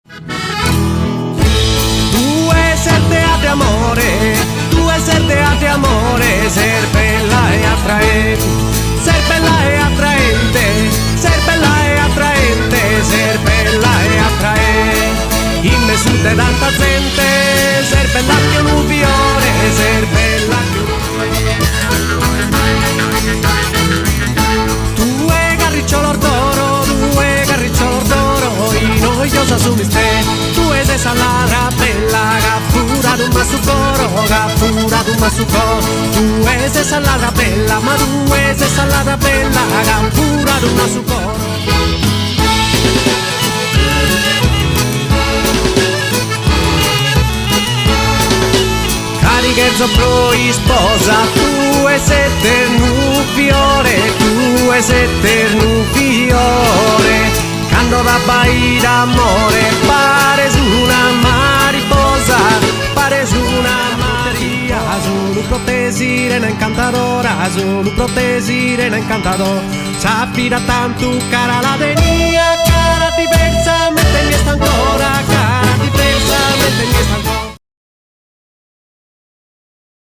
Due serdeate amore, due serdeate amore, ser bella e attraente, ser bella e attraente, ser bella e attraente, ser bella e attraente. In me sutte tanta gente, ser bella che un fiore, ser bella che un due carricciolo d'oro, due carricciolo d'oro, noiosa su miste, due se salada bella, gaffura d'un massucoro, gaffura d'un massucoro, due se salada bella, ma due se salada bella, gaffura d'un massucoro. Che zopro sposa, tu e sette nufiore, tu e sette nufiore, canto da baile d'amore, pare su una mariposa, pare su una Maria, sono protesire una incantadora, sono protesire una incantadora, s'affida tanto cara la denia, cara di